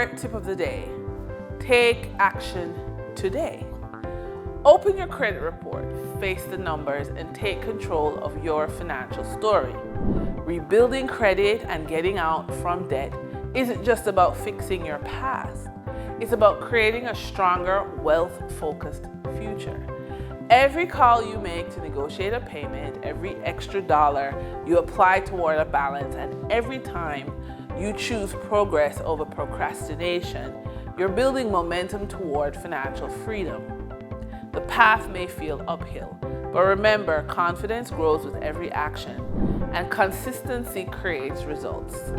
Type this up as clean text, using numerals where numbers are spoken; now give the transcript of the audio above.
Homework tip of the day. Take action today. Open your credit report, face the numbers, and take control of your financial story. Rebuilding credit and getting out from debt isn't just about fixing your past. It's about creating a stronger, wealth-focused future. Every call you make to negotiate a payment, every extra dollar you apply toward a balance, and every time you choose progress over procrastination, you're building momentum toward financial freedom. The path may feel uphill, but remember, confidence grows with every action, and consistency creates results.